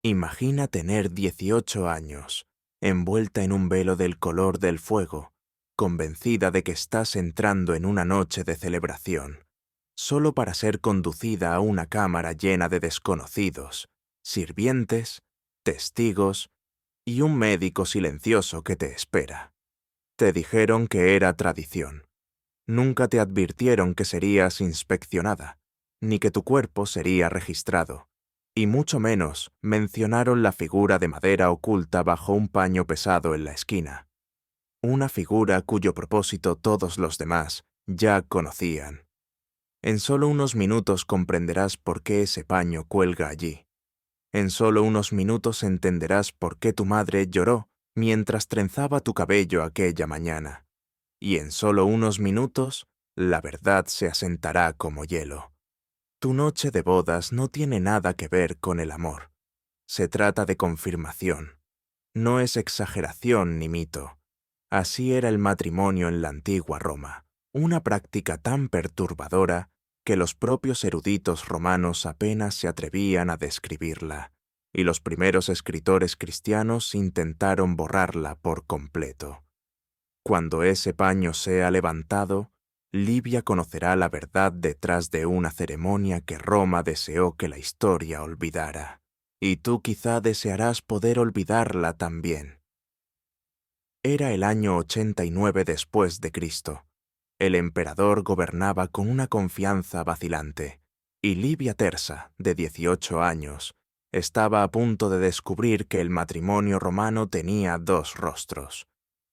Imagina tener 18 años, envuelta en un velo del color del fuego, convencida de que estás entrando en una noche de celebración, solo para ser conducida a una cámara llena de desconocidos, sirvientes, testigos y un médico silencioso que te espera. Te dijeron que era tradición. Nunca te advirtieron que serías inspeccionada, ni que tu cuerpo sería registrado, y mucho menos mencionaron la figura de madera oculta bajo un paño pesado en la esquina. Una figura cuyo propósito todos los demás ya conocían. En solo unos minutos comprenderás por qué ese paño cuelga allí. En solo unos minutos entenderás por qué tu madre lloró mientras trenzaba tu cabello aquella mañana. Y en solo unos minutos, la verdad se asentará como hielo. Tu noche de bodas no tiene nada que ver con el amor. Se trata de confirmación. No es exageración ni mito. Así era el matrimonio en la antigua Roma, una práctica tan perturbadora que los propios eruditos romanos apenas se atrevían a describirla, y los primeros escritores cristianos intentaron borrarla por completo. Cuando ese paño sea levantado, Livia conocerá la verdad detrás de una ceremonia que Roma deseó que la historia olvidara. Y tú quizá desearás poder olvidarla también. Era el año 89 después de Cristo. El emperador gobernaba con una confianza vacilante, y Livia Tersa, de 18 años, estaba a punto de descubrir que el matrimonio romano tenía dos rostros.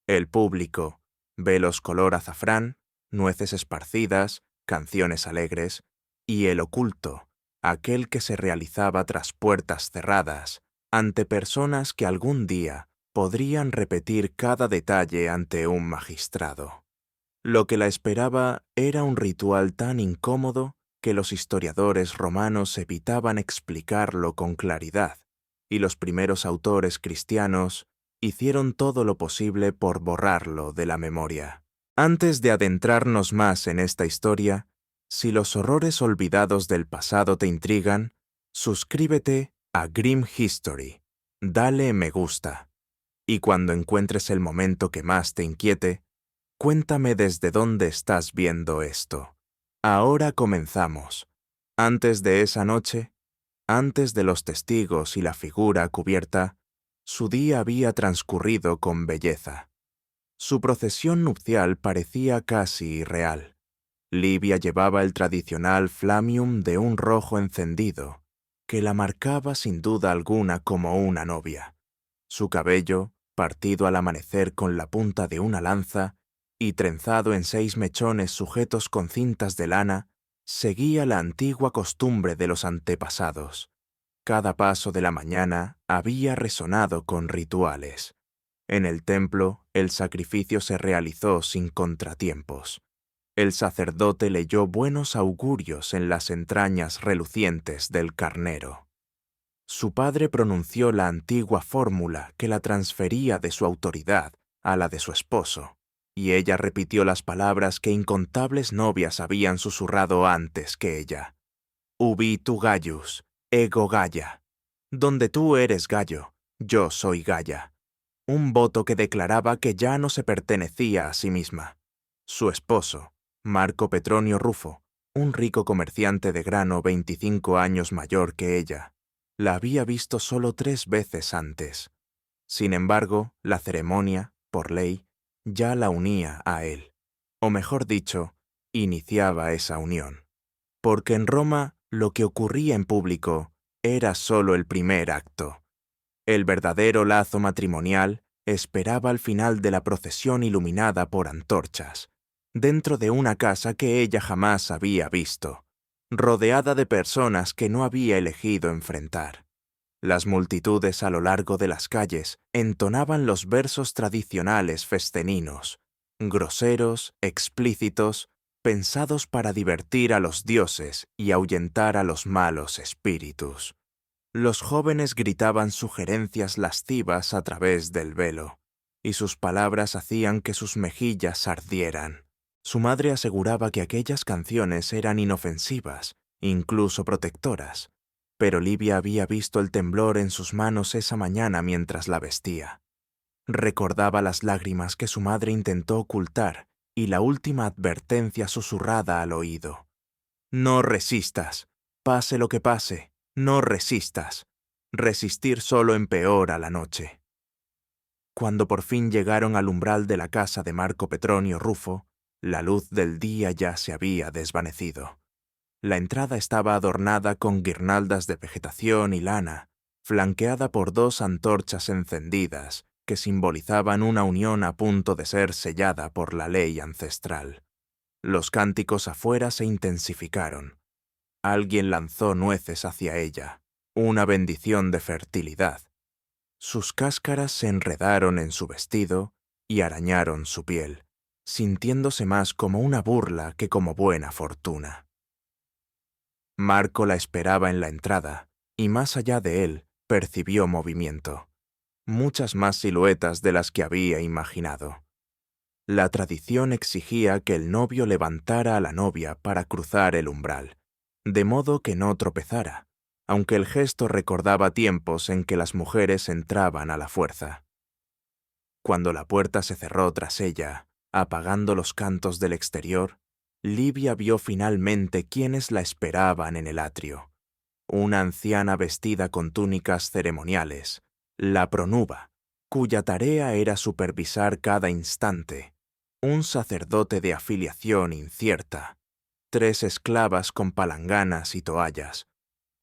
El público, velos color azafrán, nueces esparcidas, canciones alegres, y el oculto, aquel que se realizaba tras puertas cerradas, ante personas que algún día podrían repetir cada detalle ante un magistrado. Lo que la esperaba era un ritual tan incómodo que los historiadores romanos evitaban explicarlo con claridad, y los primeros autores cristianos hicieron todo lo posible por borrarlo de la memoria. Antes de adentrarnos más en esta historia, si los horrores olvidados del pasado te intrigan, suscríbete a Grim History, dale me gusta, y cuando encuentres el momento que más te inquiete, cuéntame desde dónde estás viendo esto. Ahora comenzamos. Antes de esa noche, antes de los testigos y la figura cubierta, su día había transcurrido con belleza. Su procesión nupcial parecía casi irreal. Livia llevaba el tradicional flamium de un rojo encendido, que la marcaba sin duda alguna como una novia. Su cabello, partido al amanecer con la punta de una lanza y trenzado en 6 mechones sujetos con cintas de lana, seguía la antigua costumbre de los antepasados. Cada paso de la mañana había resonado con rituales. En el templo, el sacrificio se realizó sin contratiempos. El sacerdote leyó buenos augurios en las entrañas relucientes del carnero. Su padre pronunció la antigua fórmula que la transfería de su autoridad a la de su esposo, y ella repitió las palabras que incontables novias habían susurrado antes que ella. Ubi tu Gaius, ego Gaia. Donde tú eres Gallo, yo soy Gaia. Un voto que declaraba que ya no se pertenecía a sí misma. Su esposo, Marco Petronio Rufo, un rico comerciante de grano 25 años mayor que ella, la había visto solo 3 veces antes. Sin embargo, la ceremonia, por ley, ya la unía a él. O mejor dicho, iniciaba esa unión. Porque en Roma lo que ocurría en público era solo el primer acto. El verdadero lazo matrimonial esperaba al final de la procesión iluminada por antorchas, dentro de una casa que ella jamás había visto, rodeada de personas que no había elegido enfrentar. Las multitudes a lo largo de las calles entonaban los versos tradicionales festeninos, groseros, explícitos, pensados para divertir a los dioses y ahuyentar a los malos espíritus. Los jóvenes gritaban sugerencias lascivas a través del velo, y sus palabras hacían que sus mejillas ardieran. Su madre aseguraba que aquellas canciones eran inofensivas, incluso protectoras, pero Livia había visto el temblor en sus manos esa mañana mientras la vestía. Recordaba las lágrimas que su madre intentó ocultar y la última advertencia susurrada al oído. No resistas, pase lo que pase, no resistas. Resistir solo empeora la noche. Cuando por fin llegaron al umbral de la casa de Marco Petronio Rufo, la luz del día ya se había desvanecido. La entrada estaba adornada con guirnaldas de vegetación y lana, flanqueada por 2 antorchas encendidas que simbolizaban una unión a punto de ser sellada por la ley ancestral. Los cánticos afuera se intensificaron. Alguien lanzó nueces hacia ella, una bendición de fertilidad. Sus cáscaras se enredaron en su vestido y arañaron su piel, sintiéndose más como una burla que como buena fortuna. Marco la esperaba en la entrada, y más allá de él percibió movimiento, muchas más siluetas de las que había imaginado. La tradición exigía que el novio levantara a la novia para cruzar el umbral, de modo que no tropezara, aunque el gesto recordaba tiempos en que las mujeres entraban a la fuerza. Cuando la puerta se cerró tras ella, apagando los cantos del exterior, Livia vio finalmente quiénes la esperaban en el atrio. Una anciana vestida con túnicas ceremoniales, la pronuba, cuya tarea era supervisar cada instante, un sacerdote de afiliación incierta, 3 esclavas con palanganas y toallas,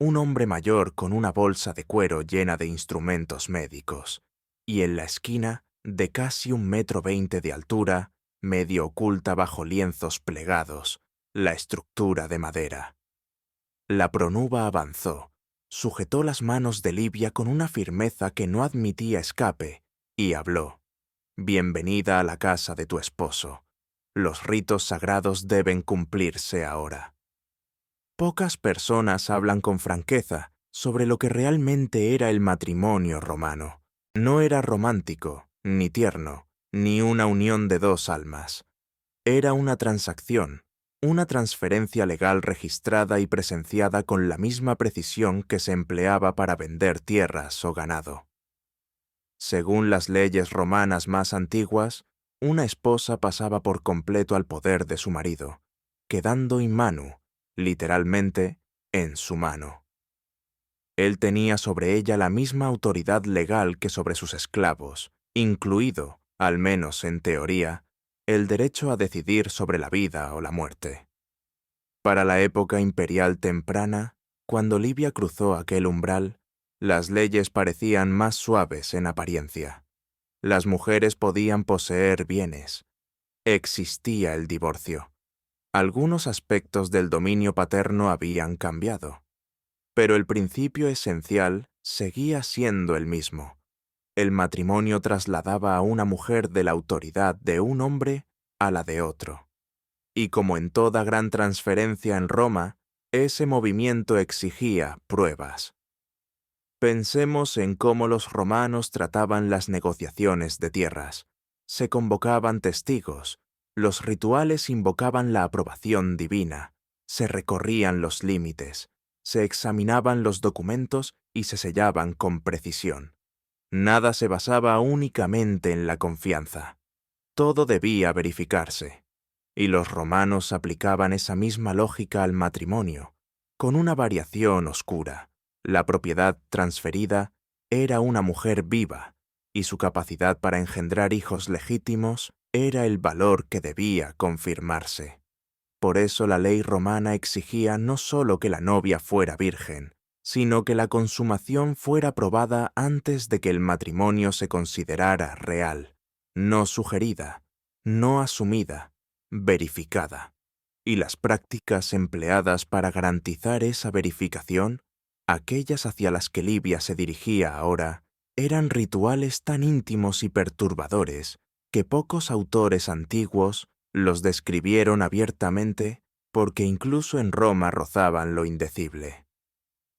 un hombre mayor con una bolsa de cuero llena de instrumentos médicos, y en la esquina, de casi 1,20 m de altura, medio oculta bajo lienzos plegados, la estructura de madera. La pronuba avanzó, sujetó las manos de Livia con una firmeza que no admitía escape, y habló. Bienvenida a la casa de tu esposo. Los ritos sagrados deben cumplirse ahora. Pocas personas hablan con franqueza sobre lo que realmente era el matrimonio romano. No era romántico, ni tierno, ni una unión de 2 almas. Era una transacción, una transferencia legal registrada y presenciada con la misma precisión que se empleaba para vender tierras o ganado. Según las leyes romanas más antiguas, una esposa pasaba por completo al poder de su marido, quedando in manu, literalmente, en su mano. Él tenía sobre ella la misma autoridad legal que sobre sus esclavos, incluido, al menos en teoría, el derecho a decidir sobre la vida o la muerte. Para la época imperial temprana, cuando Livia cruzó aquel umbral, las leyes parecían más suaves en apariencia. Las mujeres podían poseer bienes. Existía el divorcio. Algunos aspectos del dominio paterno habían cambiado, pero el principio esencial seguía siendo el mismo. El matrimonio trasladaba a una mujer de la autoridad de un hombre a la de otro. Y como en toda gran transferencia en Roma, ese movimiento exigía pruebas. Pensemos en cómo los romanos trataban las negociaciones de tierras. Se convocaban testigos, los rituales invocaban la aprobación divina, se recorrían los límites, se examinaban los documentos y se sellaban con precisión. Nada se basaba únicamente en la confianza. Todo debía verificarse. Y los romanos aplicaban esa misma lógica al matrimonio, con una variación oscura. La propiedad transferida era una mujer viva, y su capacidad para engendrar hijos legítimos era el valor que debía confirmarse. Por eso la ley romana exigía no solo que la novia fuera virgen, sino que la consumación fuera probada antes de que el matrimonio se considerara real, no sugerida, no asumida, verificada. Y las prácticas empleadas para garantizar esa verificación, aquellas hacia las que Livia se dirigía ahora, eran rituales tan íntimos y perturbadores que pocos autores antiguos los describieron abiertamente porque incluso en Roma rozaban lo indecible.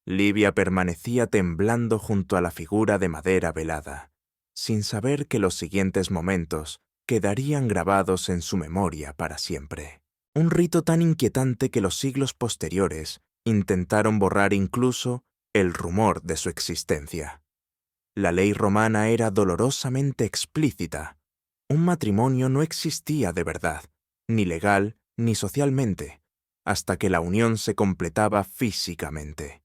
Livia permanecía temblando junto a la figura de madera velada, sin saber que los siguientes momentos quedarían grabados en su memoria para siempre. Un rito tan inquietante que los siglos posteriores intentaron borrar incluso el rumor de su existencia. La ley romana era dolorosamente explícita. Un matrimonio no existía de verdad, ni legal ni socialmente, hasta que la unión se completaba físicamente.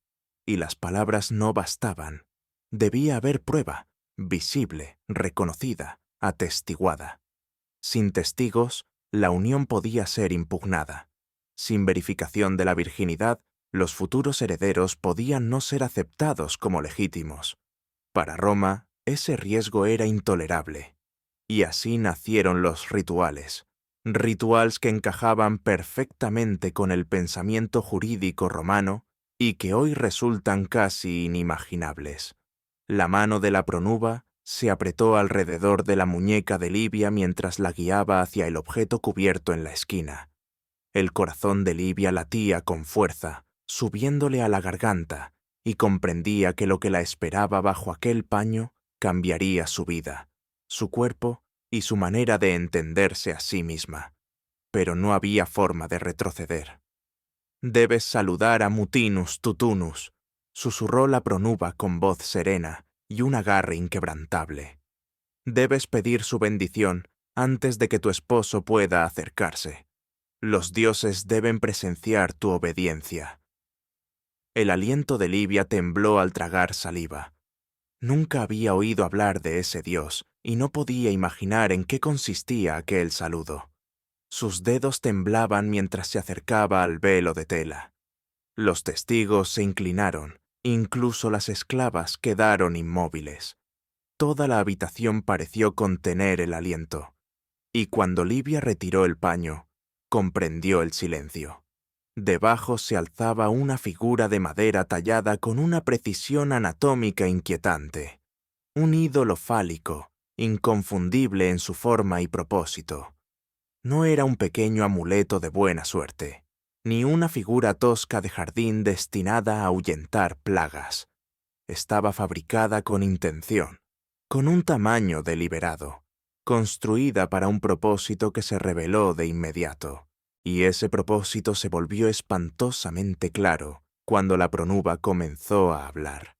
Y las palabras no bastaban. Debía haber prueba, visible, reconocida, atestiguada. Sin testigos, la unión podía ser impugnada. Sin verificación de la virginidad, los futuros herederos podían no ser aceptados como legítimos. Para Roma, ese riesgo era intolerable. Y así nacieron los rituales que encajaban perfectamente con el pensamiento jurídico romano y que hoy resultan casi inimaginables. La mano de la pronuba se apretó alrededor de la muñeca de Livia mientras la guiaba hacia el objeto cubierto en la esquina. El corazón de Livia latía con fuerza, subiéndole a la garganta, y comprendía que lo que la esperaba bajo aquel paño cambiaría su vida, su cuerpo y su manera de entenderse a sí misma. Pero no había forma de retroceder. «Debes saludar a Mutinus Tutunus», susurró la pronuba con voz serena y un agarre inquebrantable. «Debes pedir su bendición antes de que tu esposo pueda acercarse. Los dioses deben presenciar tu obediencia». El aliento de Livia tembló al tragar saliva. Nunca había oído hablar de ese dios y no podía imaginar en qué consistía aquel saludo. Sus dedos temblaban mientras se acercaba al velo de tela. Los testigos se inclinaron, incluso las esclavas quedaron inmóviles. Toda la habitación pareció contener el aliento, y cuando Livia retiró el paño, comprendió el silencio. Debajo se alzaba una figura de madera tallada con una precisión anatómica inquietante. Un ídolo fálico, inconfundible en su forma y propósito. No era un pequeño amuleto de buena suerte, ni una figura tosca de jardín destinada a ahuyentar plagas. Estaba fabricada con intención, con un tamaño deliberado, construida para un propósito que se reveló de inmediato. Y ese propósito se volvió espantosamente claro cuando la pronuba comenzó a hablar.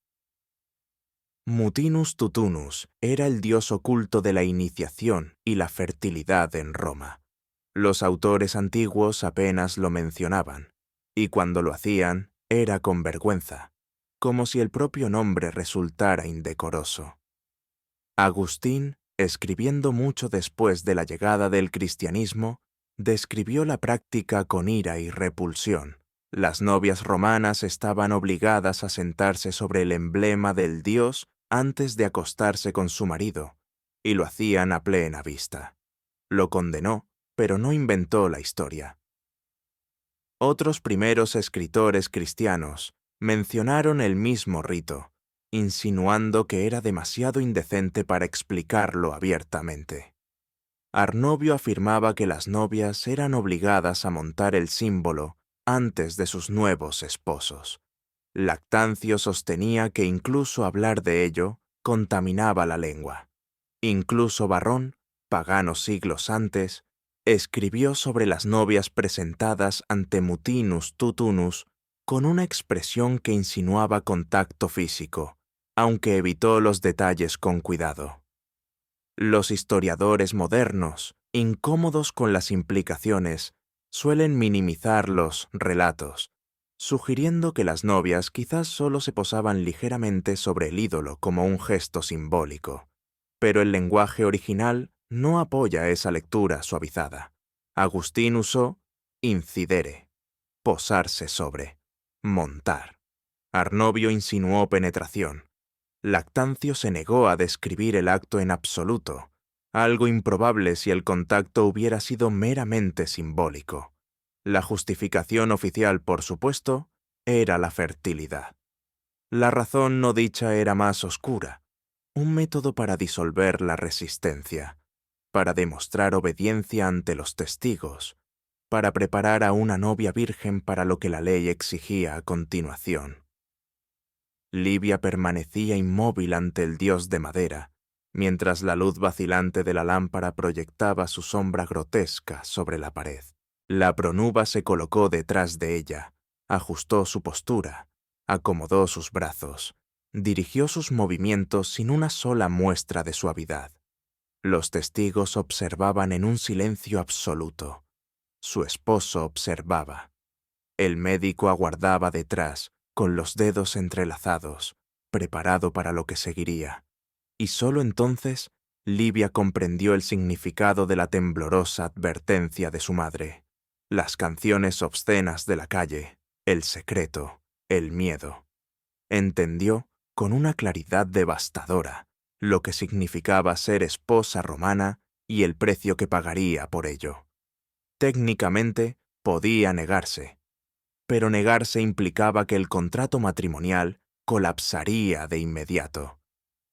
Mutinus Tutunus era el dios oculto de la iniciación y la fertilidad en Roma. Los autores antiguos apenas lo mencionaban, y cuando lo hacían era con vergüenza, como si el propio nombre resultara indecoroso. Agustín, escribiendo mucho después de la llegada del cristianismo, describió la práctica con ira y repulsión. Las novias romanas estaban obligadas a sentarse sobre el emblema del dios antes de acostarse con su marido, y lo hacían a plena vista. Lo condenó, pero no inventó la historia. Otros primeros escritores cristianos mencionaron el mismo rito, insinuando que era demasiado indecente para explicarlo abiertamente. Arnovio afirmaba que las novias eran obligadas a montar el símbolo antes de sus nuevos esposos. Lactancio sostenía que incluso hablar de ello contaminaba la lengua. Incluso Varrón, pagano siglos antes, escribió sobre las novias presentadas ante Mutinus Tutunus con una expresión que insinuaba contacto físico, aunque evitó los detalles con cuidado. Los historiadores modernos, incómodos con las implicaciones, suelen minimizar los relatos, sugiriendo que las novias quizás solo se posaban ligeramente sobre el ídolo como un gesto simbólico. Pero el lenguaje original no apoya esa lectura suavizada. Agustín usó incidere, posarse sobre, montar. Arnovio insinuó penetración. Lactancio se negó a describir el acto en absoluto, algo improbable si el contacto hubiera sido meramente simbólico. La justificación oficial, por supuesto, era la fertilidad. La razón no dicha era más oscura, un método para disolver la resistencia, para demostrar obediencia ante los testigos, para preparar a una novia virgen para lo que la ley exigía a continuación. Livia permanecía inmóvil ante el dios de madera, mientras la luz vacilante de la lámpara proyectaba su sombra grotesca sobre la pared. La pronuba se colocó detrás de ella, ajustó su postura, Acomodó sus brazos, dirigió sus movimientos sin una sola muestra de suavidad. Los testigos observaban en un silencio absoluto. Su esposo observaba. El médico aguardaba detrás, con los dedos entrelazados, preparado para lo que seguiría. Y solo entonces, Livia comprendió el significado de la temblorosa advertencia de su madre. Las canciones obscenas de la calle, el secreto, el miedo. Entendió, con una claridad devastadora, lo que significaba ser esposa romana y el precio que pagaría por ello. Técnicamente, podía negarse, pero negarse implicaba que el contrato matrimonial colapsaría de inmediato.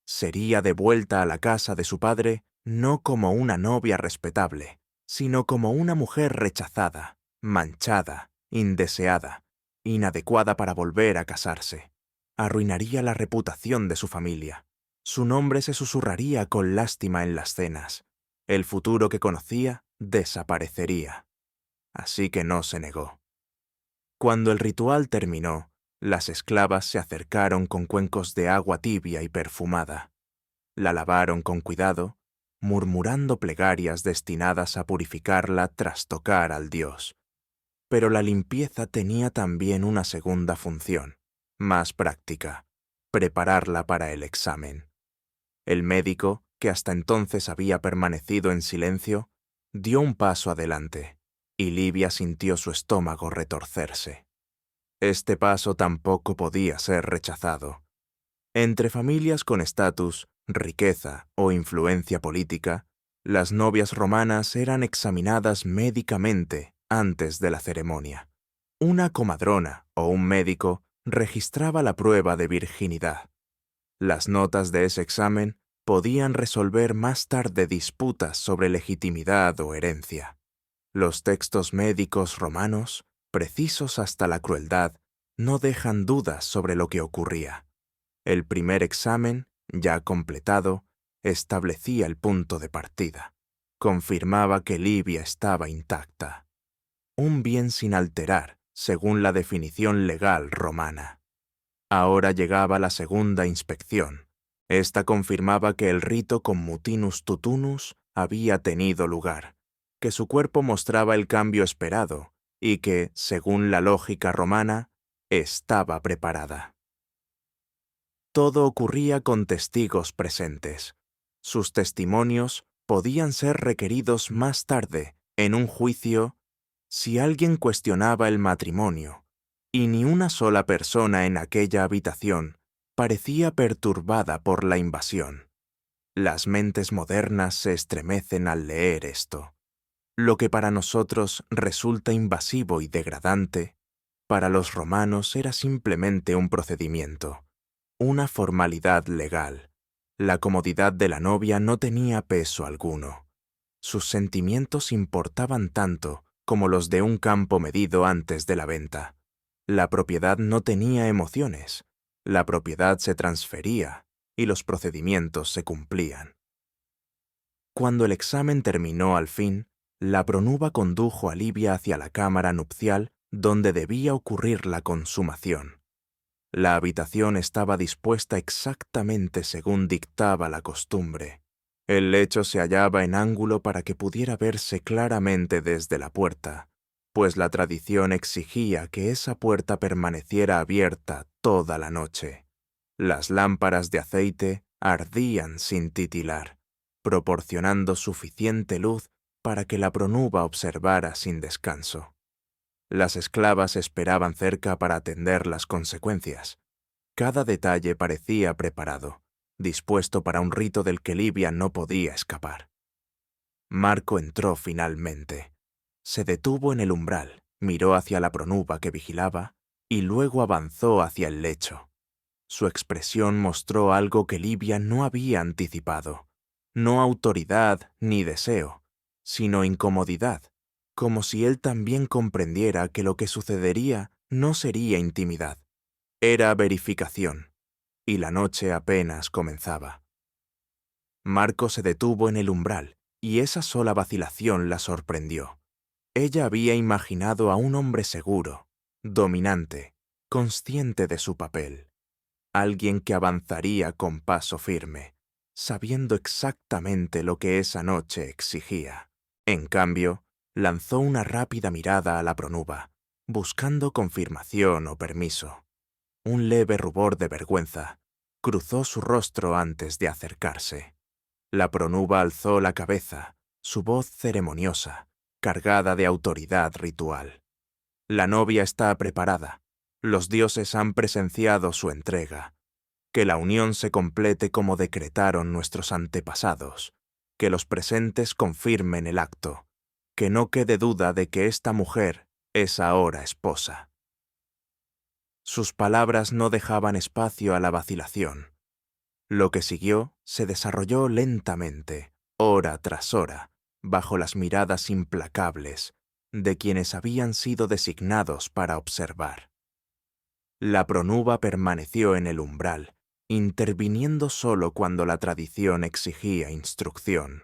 Sería devuelta a la casa de su padre no como una novia respetable, sino como una mujer rechazada, manchada, indeseada, inadecuada para volver a casarse. Arruinaría la reputación de su familia. Su nombre se susurraría con lástima en las cenas. El futuro que conocía desaparecería. Así que no se negó. Cuando el ritual terminó, las esclavas se acercaron con cuencos de agua tibia y perfumada. La lavaron con cuidado, murmurando plegarias destinadas a purificarla tras tocar al dios. Pero la limpieza tenía también una segunda función, más práctica: prepararla para el examen. El médico, que hasta entonces había permanecido en silencio, dio un paso adelante, y Livia sintió su estómago retorcerse. Este paso tampoco podía ser rechazado. Entre familias con estatus, riqueza o influencia política, las novias romanas eran examinadas médicamente antes de la ceremonia. Una comadrona o un médico registraba la prueba de virginidad. Las notas de ese examen podían resolver más tarde disputas sobre legitimidad o herencia. Los textos médicos romanos, precisos hasta la crueldad, no dejan dudas sobre lo que ocurría. El primer examen, ya completado, establecía el punto de partida. Confirmaba que Livia estaba intacta. Un bien sin alterar, según la definición legal romana. Ahora llegaba la segunda inspección. Esta confirmaba que el rito con mutinus tutunus había tenido lugar, que su cuerpo mostraba el cambio esperado y que, según la lógica romana, estaba preparada. Todo ocurría con testigos presentes. Sus testimonios podían ser requeridos más tarde, en un juicio, si alguien cuestionaba el matrimonio, y ni una sola persona en aquella habitación parecía perturbada por la invasión. Las mentes modernas se estremecen al leer esto. Lo que para nosotros resulta invasivo y degradante, para los romanos era simplemente un procedimiento. Una formalidad legal. La comodidad de la novia no tenía peso alguno. Sus sentimientos importaban tanto como los de un campo medido antes de la venta. La propiedad no tenía emociones. La propiedad se transfería y los procedimientos se cumplían. Cuando el examen terminó al fin, la pronuba condujo a Livia hacia la cámara nupcial donde debía ocurrir la consumación. La habitación estaba dispuesta exactamente según dictaba la costumbre. El lecho se hallaba en ángulo para que pudiera verse claramente desde la puerta, pues la tradición exigía que esa puerta permaneciera abierta toda la noche. Las lámparas de aceite ardían sin titilar, proporcionando suficiente luz para que la pronuba observara sin descanso. Las esclavas esperaban cerca para atender las consecuencias. Cada detalle parecía preparado, dispuesto para un rito del que Livia no podía escapar. Marco entró finalmente. Se detuvo en el umbral, miró hacia la pronuba que vigilaba y luego avanzó hacia el lecho. Su expresión mostró algo que Livia no había anticipado. No autoridad ni deseo, sino incomodidad, como si él también comprendiera que lo que sucedería no sería intimidad. Era verificación, y la noche apenas comenzaba. Marco se detuvo en el umbral, y esa sola vacilación la sorprendió. Ella había imaginado a un hombre seguro, dominante, consciente de su papel, alguien que avanzaría con paso firme, sabiendo exactamente lo que esa noche exigía. En cambio, lanzó una rápida mirada a la pronuba, buscando confirmación o permiso. Un leve rubor de vergüenza cruzó su rostro antes de acercarse. La pronuba alzó la cabeza, su voz ceremoniosa, cargada de autoridad ritual. La novia está preparada. Los dioses han presenciado su entrega. Que la unión se complete como decretaron nuestros antepasados. Que los presentes confirmen el acto. Que no quede duda de que esta mujer es ahora esposa. Sus palabras no dejaban espacio a la vacilación. Lo que siguió se desarrolló lentamente, hora tras hora, bajo las miradas implacables de quienes habían sido designados para observar. La pronuba permaneció en el umbral, interviniendo solo cuando la tradición exigía instrucción,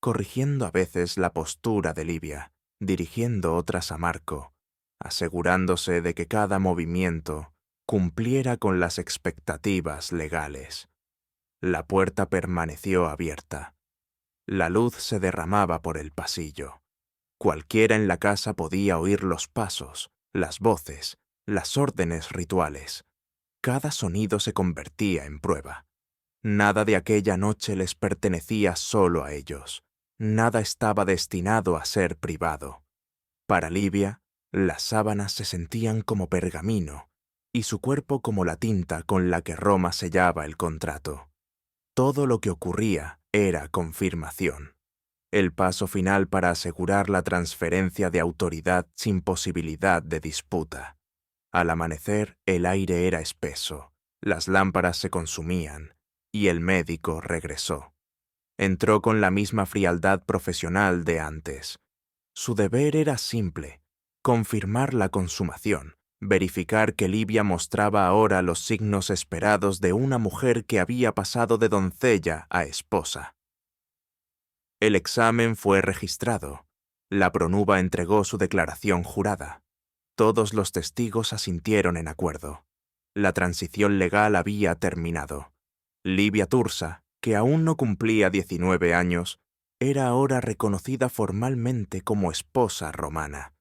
corrigiendo a veces la postura de Livia, dirigiendo otras a Marco, asegurándose de que cada movimiento cumpliera con las expectativas legales. La puerta permaneció abierta. La luz se derramaba por el pasillo. Cualquiera en la casa podía oír los pasos, las voces, las órdenes rituales. Cada sonido se convertía en prueba. Nada de aquella noche les pertenecía solo a ellos. Nada estaba destinado a ser privado. Para Livia, las sábanas se sentían como pergamino y su cuerpo como la tinta con la que Roma sellaba el contrato. Todo lo que ocurría era confirmación. El paso final para asegurar la transferencia de autoridad sin posibilidad de disputa. Al amanecer, el aire era espeso, las lámparas se consumían, y el médico regresó. Entró con la misma frialdad profesional de antes. Su deber era simple: confirmar la consumación, verificar que Livia mostraba ahora los signos esperados de una mujer que había pasado de doncella a esposa. El examen fue registrado. La pronuba entregó su declaración jurada. Todos los testigos asintieron en acuerdo. La transición legal había terminado. Livia Tursa, que aún no cumplía 19 años, era ahora reconocida formalmente como esposa romana.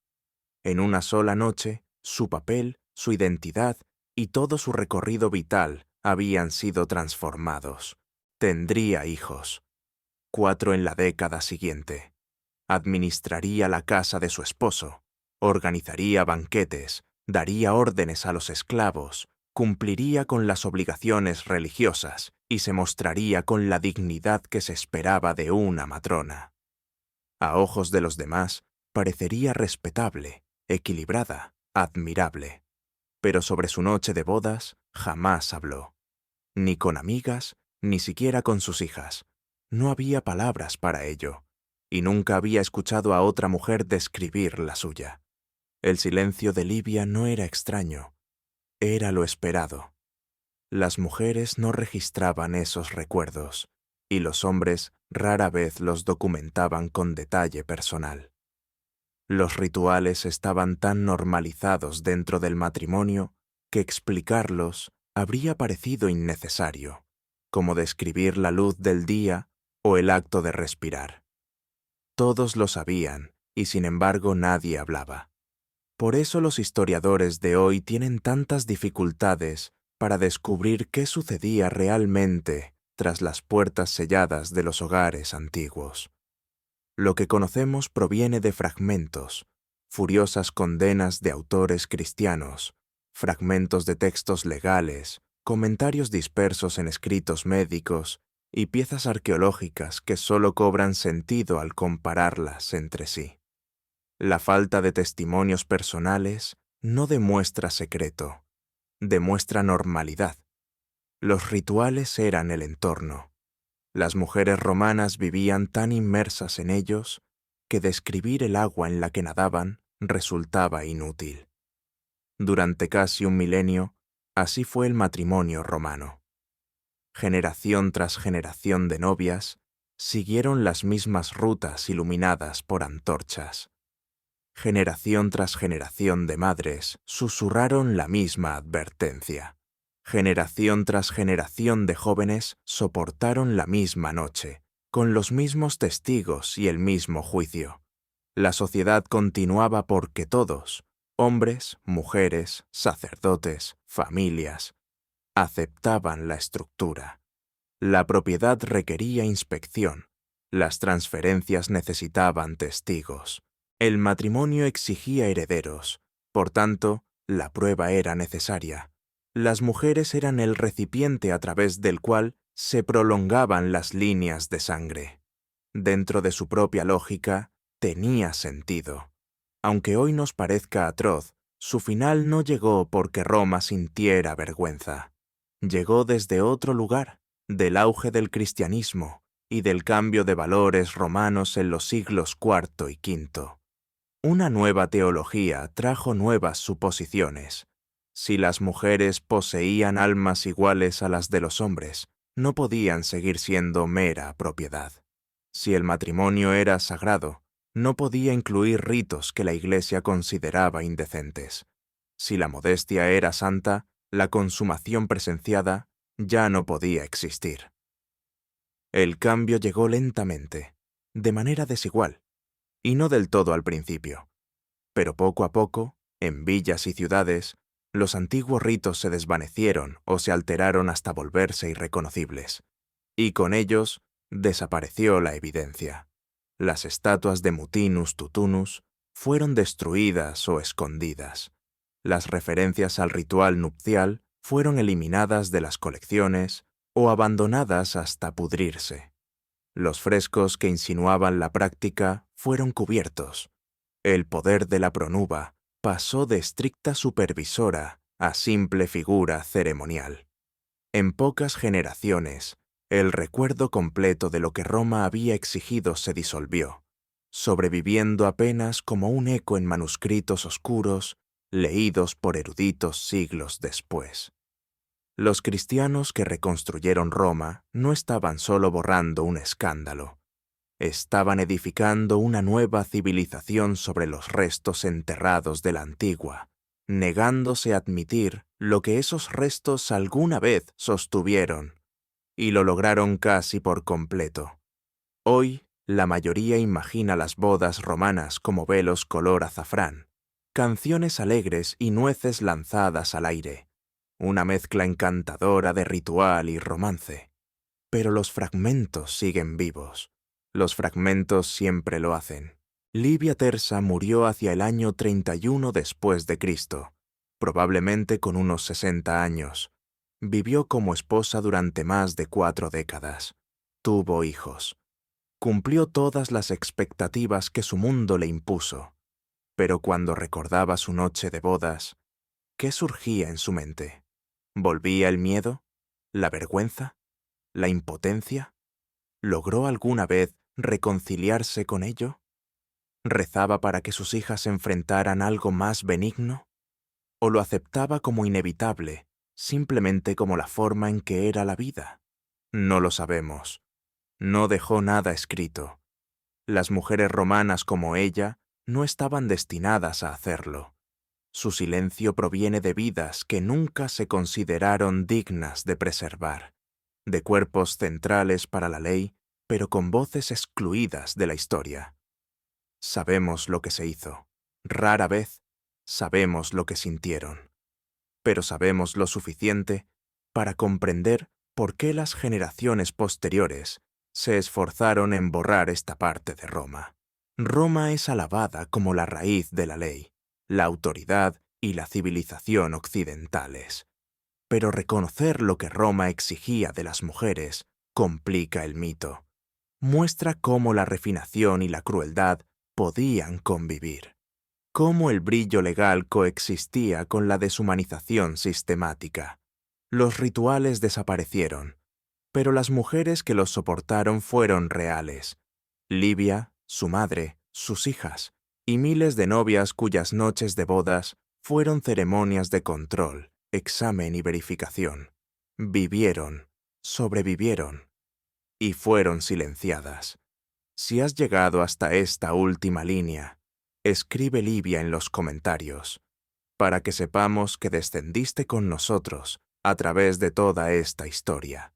En una sola noche, su papel, su identidad y todo su recorrido vital habían sido transformados. Tendría hijos. 4 en la década siguiente. Administraría la casa de su esposo, organizaría banquetes, daría órdenes a los esclavos, cumpliría con las obligaciones religiosas y se mostraría con la dignidad que se esperaba de una matrona. A ojos de los demás, parecería respetable, equilibrada, admirable. Pero sobre su noche de bodas jamás habló. Ni con amigas, ni siquiera con sus hijas. No había palabras para ello, y nunca había escuchado a otra mujer describir la suya. El silencio de Livia no era extraño, era lo esperado. Las mujeres no registraban esos recuerdos, y los hombres rara vez los documentaban con detalle personal. Los rituales estaban tan normalizados dentro del matrimonio que explicarlos habría parecido innecesario, como describir la luz del día o el acto de respirar. Todos lo sabían, y sin embargo nadie hablaba. Por eso los historiadores de hoy tienen tantas dificultades para descubrir qué sucedía realmente tras las puertas selladas de los hogares antiguos. Lo que conocemos proviene de fragmentos, furiosas condenas de autores cristianos, fragmentos de textos legales, comentarios dispersos en escritos médicos y piezas arqueológicas que solo cobran sentido al compararlas entre sí. La falta de testimonios personales no demuestra secreto, demuestra normalidad. Los rituales eran el entorno. Las mujeres romanas vivían tan inmersas en ellos que describir el agua en la que nadaban resultaba inútil. Durante casi un milenio, así fue el matrimonio romano. Generación tras generación de novias siguieron las mismas rutas iluminadas por antorchas. Generación tras generación de madres susurraron la misma advertencia. Generación tras generación de jóvenes soportaron la misma noche, con los mismos testigos y el mismo juicio. La sociedad continuaba porque todos, hombres, mujeres, sacerdotes, familias, aceptaban la estructura. La propiedad requería inspección. Las transferencias necesitaban testigos. El matrimonio exigía herederos. Por tanto, la prueba era necesaria. Las mujeres eran el recipiente a través del cual se prolongaban las líneas de sangre. Dentro de su propia lógica, tenía sentido. Aunque hoy nos parezca atroz, su final no llegó porque Roma sintiera vergüenza. Llegó desde otro lugar, del auge del cristianismo y del cambio de valores romanos en los siglos IV y V. Una nueva teología trajo nuevas suposiciones. Si las mujeres poseían almas iguales a las de los hombres, no podían seguir siendo mera propiedad. Si el matrimonio era sagrado, no podía incluir ritos que la Iglesia consideraba indecentes. Si la modestia era santa, la consumación presenciada ya no podía existir. El cambio llegó lentamente, de manera desigual, y no del todo al principio. Pero poco a poco, en villas y ciudades, los antiguos ritos se desvanecieron o se alteraron hasta volverse irreconocibles. Y con ellos desapareció la evidencia. Las estatuas de Mutinus Tutunus fueron destruidas o escondidas. Las referencias al ritual nupcial fueron eliminadas de las colecciones o abandonadas hasta pudrirse. Los frescos que insinuaban la práctica fueron cubiertos. El poder de la pronuba pasó de estricta supervisora a simple figura ceremonial. En pocas generaciones, el recuerdo completo de lo que Roma había exigido se disolvió, sobreviviendo apenas como un eco en manuscritos oscuros leídos por eruditos siglos después. Los cristianos que reconstruyeron Roma no estaban solo borrando un escándalo, estaban edificando una nueva civilización sobre los restos enterrados de la antigua, negándose a admitir lo que esos restos alguna vez sostuvieron, y lo lograron casi por completo. Hoy, la mayoría imagina las bodas romanas como velos color azafrán, canciones alegres y nueces lanzadas al aire, una mezcla encantadora de ritual y romance. Pero los fragmentos siguen vivos. Los fragmentos siempre lo hacen. Livia Tersa murió hacia el año 31 después de Cristo, probablemente con unos 60 años. Vivió como esposa durante más de 4 décadas. Tuvo hijos. Cumplió todas las expectativas que su mundo le impuso. Pero cuando recordaba su noche de bodas, ¿qué surgía en su mente? ¿Volvía el miedo? ¿La vergüenza? ¿La impotencia? ¿Logró alguna vez reconciliarse con ello? ¿Rezaba para que sus hijas enfrentaran algo más benigno? ¿O lo aceptaba como inevitable, simplemente como la forma en que era la vida? No lo sabemos. No dejó nada escrito. Las mujeres romanas como ella no estaban destinadas a hacerlo. Su silencio proviene de vidas que nunca se consideraron dignas de preservar, de cuerpos centrales para la ley, pero con voces excluidas de la historia. Sabemos lo que se hizo. Rara vez sabemos lo que sintieron. Pero sabemos lo suficiente para comprender por qué las generaciones posteriores se esforzaron en borrar esta parte de Roma. Roma es alabada como la raíz de la ley, la autoridad y la civilización occidentales. Pero reconocer lo que Roma exigía de las mujeres complica el mito. Muestra cómo la refinación y la crueldad podían convivir. Cómo el brillo legal coexistía con la deshumanización sistemática. Los rituales desaparecieron, pero las mujeres que los soportaron fueron reales. Livia, su madre, sus hijas, y miles de novias cuyas noches de bodas fueron ceremonias de control, examen y verificación. Vivieron, sobrevivieron, y fueron silenciadas. Si has llegado hasta esta última línea, Escribe Livia en los comentarios, para que sepamos que descendiste con nosotros a través de toda esta historia.